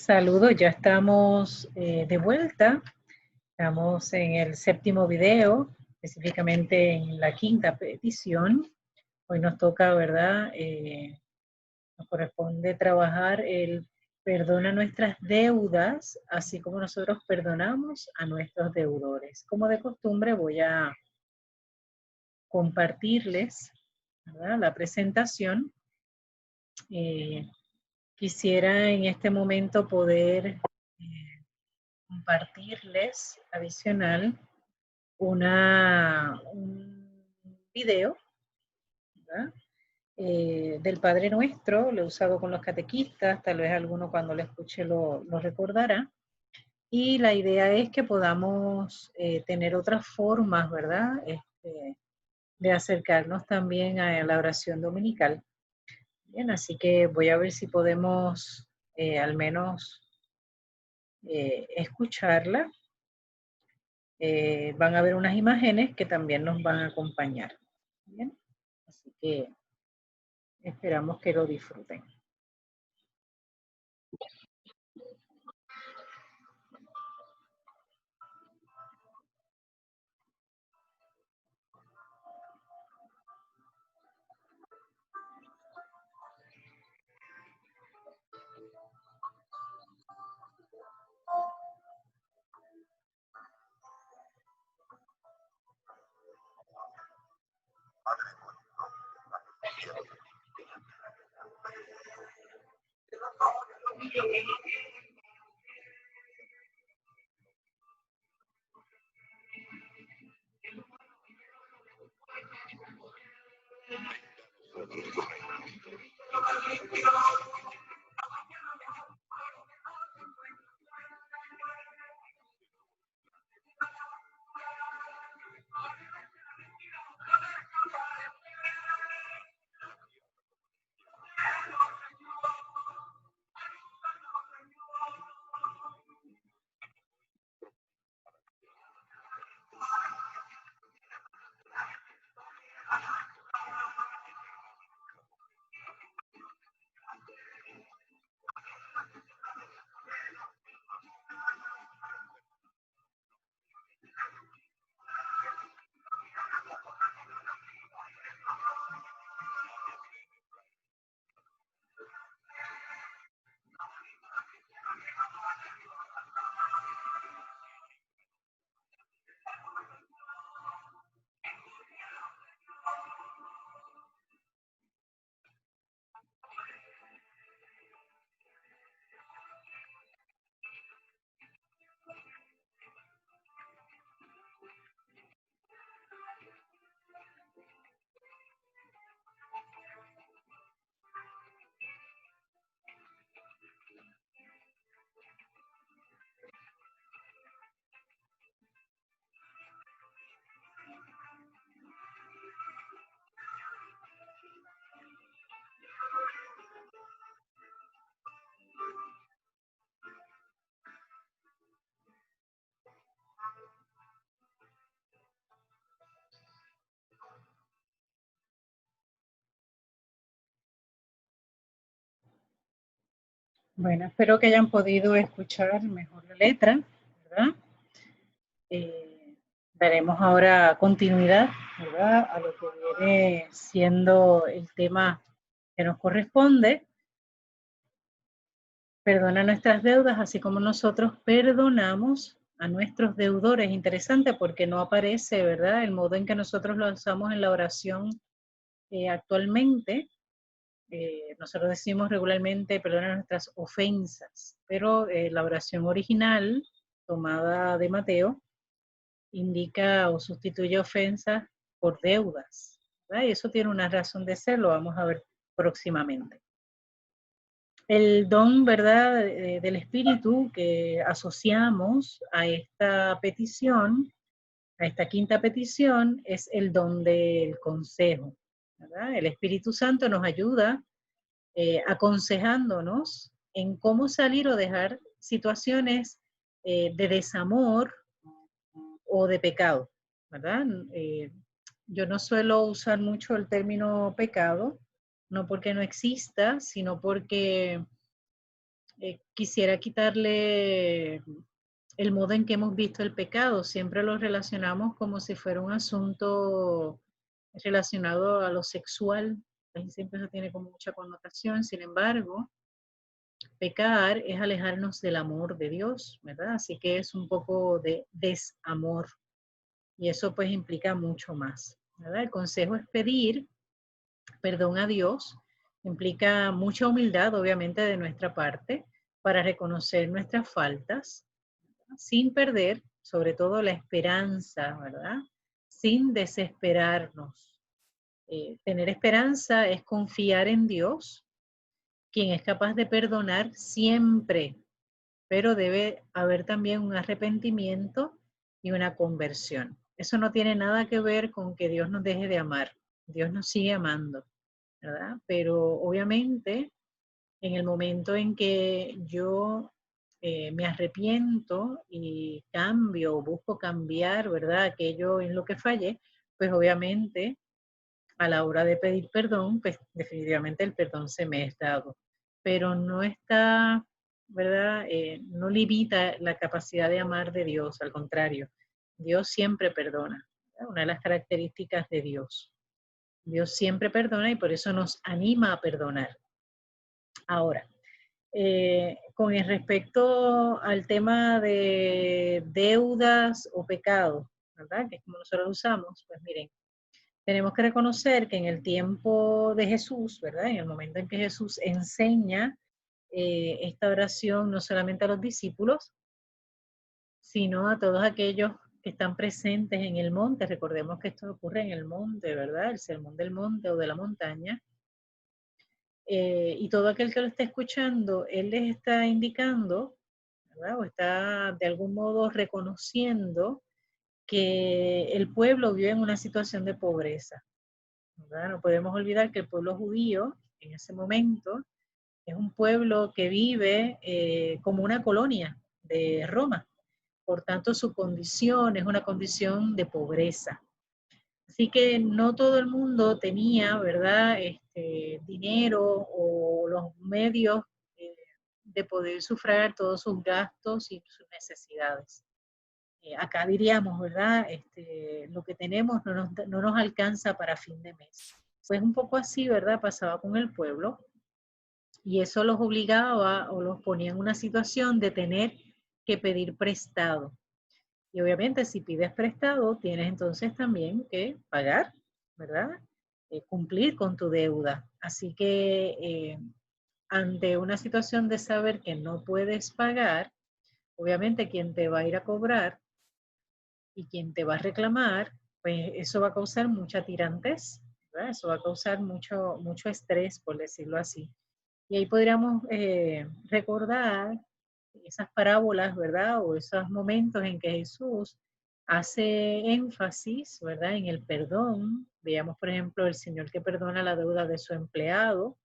Saludos, ya estamos de vuelta. Estamos en el séptimo video, específicamente en la quinta petición. Hoy nos toca, ¿verdad? Nos corresponde trabajar el perdona nuestras deudas, así como nosotros perdonamos a nuestros deudores. Como de costumbre, voy a compartirles, ¿verdad?, la presentación. Quisiera en este momento poder compartirles adicional un video, ¿verdad?, del Padre Nuestro. Lo he usado con los catequistas, tal vez alguno cuando lo escuche lo recordará. Y la idea es que podamos tener otras formas, ¿verdad?, de acercarnos también a la oración dominical. Bien, así que voy a ver si podemos al menos escucharla. Van a ver unas imágenes que también nos van a acompañar. Bien, así que esperamos que lo disfruten. Bueno, espero que hayan podido escuchar mejor la letra, ¿verdad? Daremos ahora continuidad, ¿verdad?, a lo que viene siendo el tema que nos corresponde. Perdona nuestras deudas, así como nosotros perdonamos a nuestros deudores. Interesante porque no aparece, ¿verdad?, el modo en que nosotros lo usamos en la oración actualmente. Nosotros decimos regularmente perdona nuestras ofensas, pero la oración original, tomada de Mateo, indica o sustituye ofensas por deudas, ¿verdad? Y eso tiene una razón de ser, lo vamos a ver próximamente. El don, ¿verdad?, del Espíritu que asociamos a esta petición, a esta quinta petición, es el don del consejo, ¿verdad? El Espíritu Santo nos ayuda aconsejándonos en cómo salir o dejar situaciones de desamor o de pecado, ¿verdad? Yo no suelo usar mucho el término pecado, no porque no exista, sino porque quisiera quitarle el modo en que hemos visto el pecado. Siempre lo relacionamos como si fuera un asunto relacionado a lo sexual. Casi siempre eso tiene como mucha connotación. Sin embargo, pecar es alejarnos del amor de Dios, ¿verdad? Así que es un poco de desamor. Y eso pues implica mucho más, ¿verdad? El consejo es pedir perdón a Dios, implica mucha humildad, obviamente, de nuestra parte para reconocer nuestras faltas, ¿verdad? Sin perder, sobre todo, la esperanza, ¿verdad? Sin desesperarnos. Tener esperanza es confiar en Dios, quien es capaz de perdonar siempre, pero debe haber también un arrepentimiento y una conversión. Eso no tiene nada que ver con que Dios nos deje de amar. Dios nos sigue amando, ¿verdad? Pero obviamente en el momento en que yo me arrepiento y cambio o busco cambiar, ¿verdad? Aquello en lo que fallé, pues obviamente a la hora de pedir perdón, pues definitivamente el perdón se me es dado. Pero no está, ¿verdad? No limita la capacidad de amar de Dios, al contrario, Dios siempre perdona, ¿verdad? Una de las características de Dios. Dios siempre perdona y por eso nos anima a perdonar. Ahora, con el respecto al tema de deudas o pecados, ¿verdad? Que es como nosotros lo usamos, pues miren, tenemos que reconocer que en el tiempo de Jesús, ¿verdad? En el momento en que Jesús enseña esta oración no solamente a los discípulos, sino a todos aquellos que están presentes en el monte. Recordemos que esto ocurre en el monte, ¿verdad? El sermón del monte o de la montaña. Y todo aquel que lo esté escuchando, él les está indicando, ¿verdad? O está de algún modo reconociendo que el pueblo vive en una situación de pobreza, ¿verdad? No podemos olvidar que el pueblo judío en ese momento es un pueblo que vive como una colonia de Roma. Por tanto, su condición es una condición de pobreza. Así que no todo el mundo tenía, ¿verdad?, dinero o los medios eh, de poder sufragar todos sus gastos y sus necesidades. Acá diríamos, ¿verdad?, lo que tenemos no nos alcanza para fin de mes. Pues un poco así, ¿verdad?, pasaba con el pueblo y eso los obligaba o los ponía en una situación de tener que pedir prestado. Y obviamente si pides prestado, tienes entonces también que pagar, ¿verdad? Cumplir con tu deuda. Así que ante una situación de saber que no puedes pagar, obviamente quien te va a ir a cobrar y quien te va a reclamar, pues eso va a causar mucha tirantez, ¿verdad? Eso va a causar mucho estrés, por decirlo así. Y ahí podríamos recordar esas parábolas, ¿verdad? O esos momentos en que Jesús hace énfasis, ¿verdad? En el perdón. Veamos, por ejemplo, el Señor que perdona la deuda de su empleado,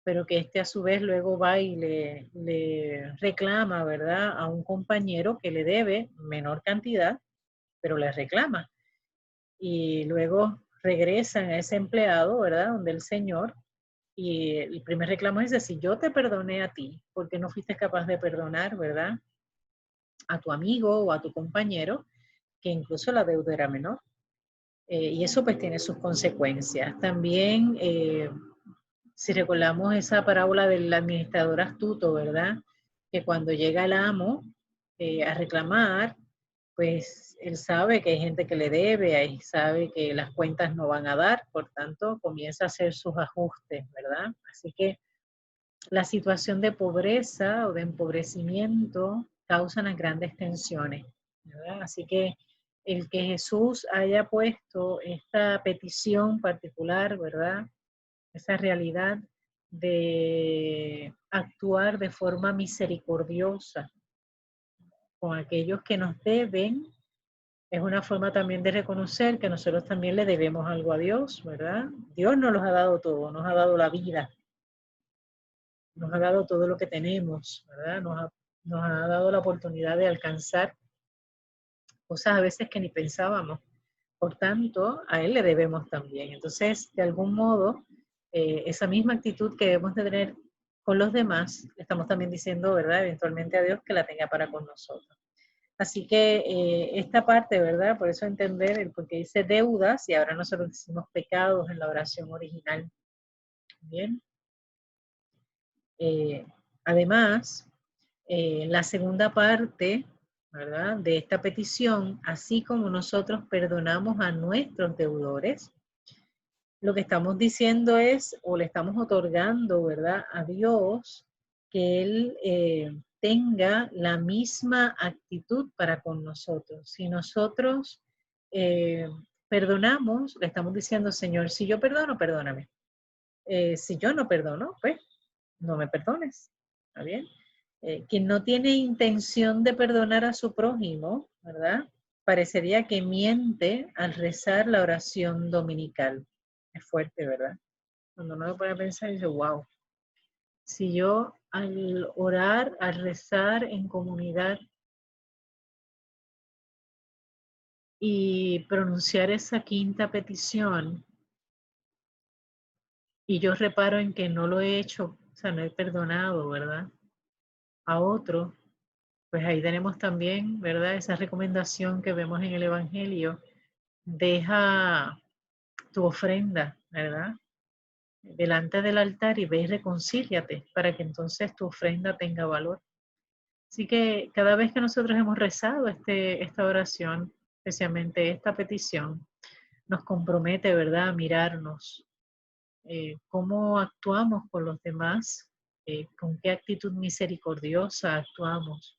pero que a su vez luego va y le reclama, ¿verdad? A un compañero que le debe menor cantidad, pero le reclama. Y luego regresan a ese empleado, ¿verdad? Donde el Señor y el primer reclamo es decir, yo te perdoné a ti, porque no fuiste capaz de perdonar, ¿verdad? A tu amigo o a tu compañero, que incluso la deuda era menor. Y eso pues tiene sus consecuencias. También, si recordamos esa parábola del administrador astuto, ¿verdad? Que cuando llega el amo a reclamar, pues él sabe que hay gente que le debe, ahí sabe que las cuentas no van a dar, por tanto comienza a hacer sus ajustes, ¿verdad? Así que la situación de pobreza o de empobrecimiento causa las grandes tensiones, ¿verdad? Así que el que Jesús haya puesto esta petición particular, ¿verdad? Esa realidad de actuar de forma misericordiosa con aquellos que nos deben, es una forma también de reconocer que nosotros también le debemos algo a Dios, ¿verdad? Dios nos los ha dado todo, nos ha dado la vida, nos ha dado todo lo que tenemos, ¿verdad? Nos ha dado la oportunidad de alcanzar cosas a veces que ni pensábamos. Por tanto, a Él le debemos también. Entonces, de algún modo, esa misma actitud que debemos de tener con los demás, le estamos también diciendo, ¿verdad? Eventualmente a Dios que la tenga para con nosotros. Así que esta parte, ¿verdad? Por eso entender el por qué dice deudas y ahora nosotros decimos pecados en la oración original. Bien. Además, la segunda parte, ¿verdad? De esta petición, así como nosotros perdonamos a nuestros deudores, lo que estamos diciendo es, o le estamos otorgando, ¿verdad? A Dios que Él tenga la misma actitud para con nosotros. Si nosotros perdonamos, le estamos diciendo, Señor, si yo perdono, perdóname. Si yo no perdono, pues no me perdones. ¿Está bien? Quien no tiene intención de perdonar a su prójimo, ¿verdad? Parecería que miente al rezar la oración dominical. Es fuerte, ¿verdad? Cuando uno lo pone a pensar, dice, wow, si yo al orar, al rezar en comunidad y pronunciar esa quinta petición, y yo reparo en que no lo he hecho, o sea, no he perdonado, ¿verdad? A otro, pues ahí tenemos también, ¿verdad? Esa recomendación que vemos en el Evangelio, deja tu ofrenda, ¿verdad? Delante del altar y ve y reconcíliate para que entonces tu ofrenda tenga valor. Así que cada vez que nosotros hemos rezado esta oración, especialmente esta petición, nos compromete, ¿verdad?, a mirarnos, cómo actuamos con los demás, con qué actitud misericordiosa actuamos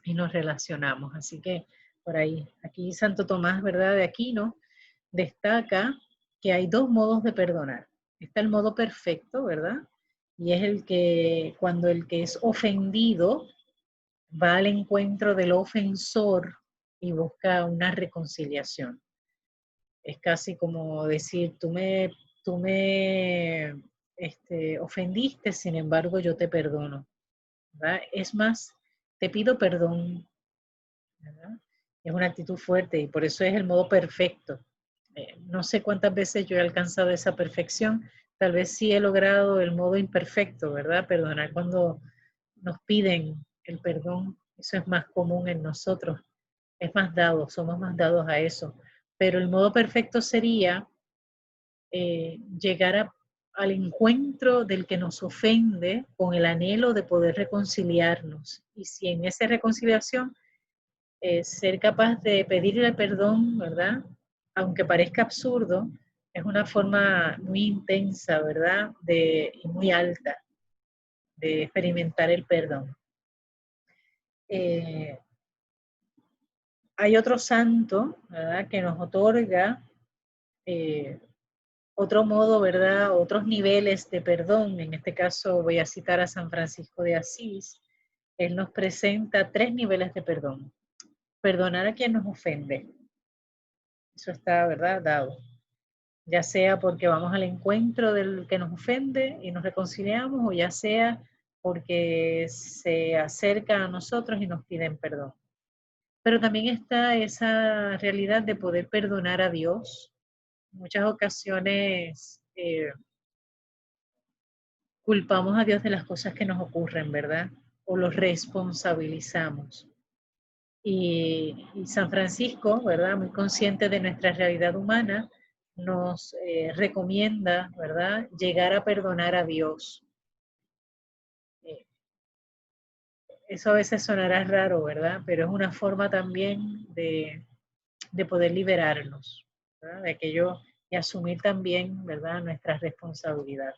y nos relacionamos. Así que por ahí, aquí Santo Tomás, ¿verdad?, de Aquino, destaca que hay dos modos de perdonar. Está el modo perfecto, ¿verdad? Y es el que cuando el que es ofendido va al encuentro del ofensor y busca una reconciliación. Es casi como decir, tú me ofendiste, sin embargo yo te perdono, ¿verdad? Es más, te pido perdón, ¿verdad? Es una actitud fuerte y por eso es el modo perfecto. No sé cuántas veces yo he alcanzado esa perfección, tal vez sí he logrado el modo imperfecto, ¿verdad? Perdonar cuando nos piden el perdón, eso es más común en nosotros, es más dado, somos más dados a eso. Pero el modo perfecto sería llegar al encuentro del que nos ofende con el anhelo de poder reconciliarnos. Y si en esa reconciliación ser capaz de pedirle perdón, ¿verdad? Aunque parezca absurdo, es una forma muy intensa, ¿verdad? Y muy alta de experimentar el perdón. Hay otro santo, ¿verdad?, que nos otorga otro modo, ¿verdad?, otros niveles de perdón. En este caso voy a citar a San Francisco de Asís. Él nos presenta 3 niveles de perdón. Perdonar a quien nos ofende. Eso está, ¿verdad?, dado. Ya sea porque vamos al encuentro del que nos ofende y nos reconciliamos, o ya sea porque se acerca a nosotros y nos piden perdón. Pero también está esa realidad de poder perdonar a Dios. En muchas ocasiones culpamos a Dios de las cosas que nos ocurren, ¿verdad? O los responsabilizamos. Y San Francisco, ¿verdad?, muy consciente de nuestra realidad humana, nos recomienda, ¿verdad?, llegar a perdonar a Dios. Eh, Eso a veces sonará raro, ¿verdad? Pero es una forma también de poder liberarnos, ¿verdad?, de aquello y asumir también, ¿verdad?, nuestra responsabilidad.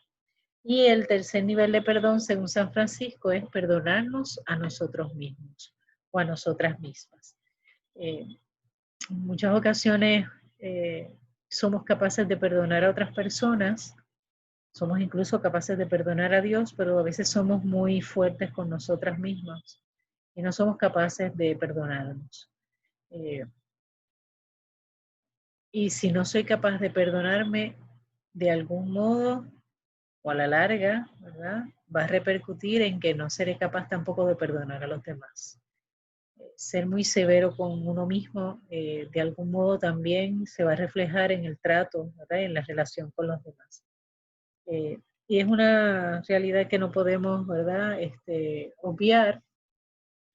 Y el tercer nivel de perdón, según San Francisco, es perdonarnos a nosotros mismos o a nosotras mismas. En muchas ocasiones somos capaces de perdonar a otras personas, somos incluso capaces de perdonar a Dios, pero a veces somos muy fuertes con nosotras mismas y no somos capaces de perdonarnos. Eh, y si no soy capaz de perdonarme de algún modo o a la larga, ¿verdad?, va a repercutir en que no seré capaz tampoco de perdonar a los demás. Ser muy severo con uno mismo, de algún modo también se va a reflejar en el trato, ¿verdad?, en la relación con los demás. Y es una realidad que no podemos, ¿verdad? Obviar.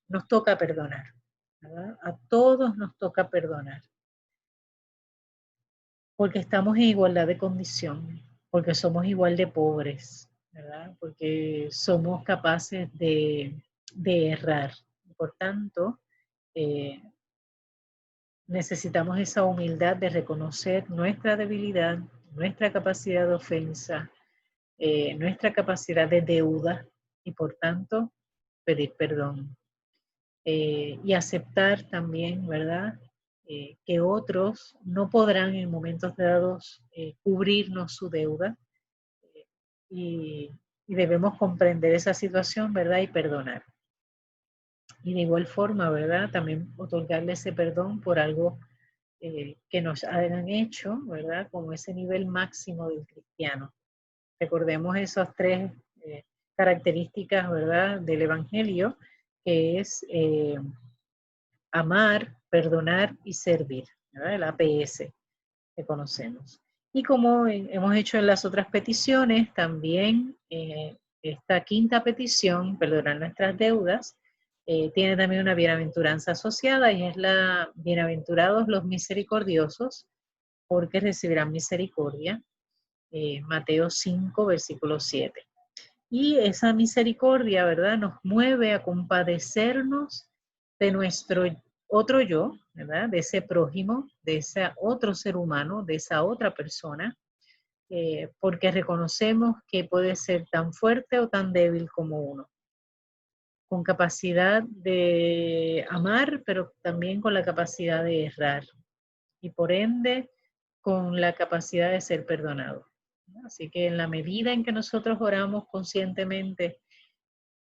Nos toca perdonar, ¿verdad? A todos nos toca perdonar, porque estamos en igualdad de condición, porque somos igual de pobres, ¿verdad? Porque somos capaces de errar. Por tanto, eh, necesitamos esa humildad de reconocer nuestra debilidad, nuestra capacidad de ofensa, nuestra capacidad de deuda y por tanto pedir perdón. Y aceptar también, ¿verdad? Que otros no podrán en momentos dados cubrirnos su deuda y, y debemos comprender esa situación, ¿verdad? Y perdonar. Y de igual forma, ¿verdad? También otorgarle ese perdón por algo que nos hayan hecho, ¿verdad? Como ese nivel máximo del cristiano. Recordemos esas tres características, ¿verdad? Del Evangelio, que es amar, perdonar y servir, ¿verdad? El APS que conocemos. Y como hemos hecho en las otras peticiones, también esta quinta petición, perdonar nuestras deudas, tiene también una bienaventuranza asociada y es la bienaventurados los misericordiosos, porque recibirán misericordia. Mateo 5, versículo 7. Y esa misericordia, ¿verdad? Nos mueve a compadecernos de nuestro otro yo, ¿verdad? De ese prójimo, de ese otro ser humano, de esa otra persona, porque reconocemos que puede ser tan fuerte o tan débil como uno, con capacidad de amar, pero también con la capacidad de errar y por ende con la capacidad de ser perdonado. Así que en la medida en que nosotros oramos conscientemente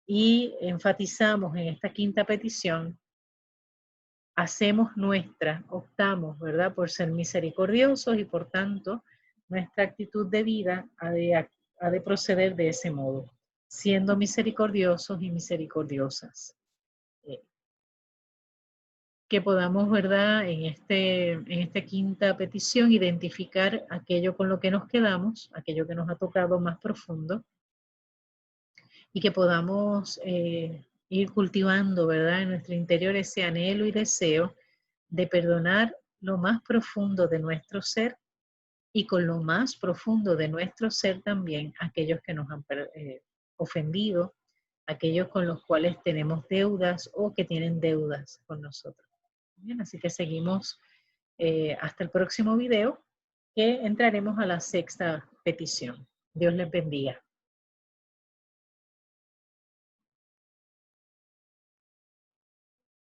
y enfatizamos en esta quinta petición, hacemos nuestra, optamos, ¿verdad?, por ser misericordiosos y por tanto nuestra actitud de vida ha de proceder de ese modo, siendo misericordiosos y misericordiosas. Que podamos, ¿verdad?, en esta quinta petición identificar aquello con lo que nos quedamos, aquello que nos ha tocado más profundo, y que podamos ir cultivando, ¿verdad?, en nuestro interior ese anhelo y deseo de perdonar lo más profundo de nuestro ser y con lo más profundo de nuestro ser también aquellos que nos han ofendido, aquellos con los cuales tenemos deudas o que tienen deudas con nosotros. Bien, así que seguimos hasta el próximo video que entraremos a la sexta petición. Dios les bendiga.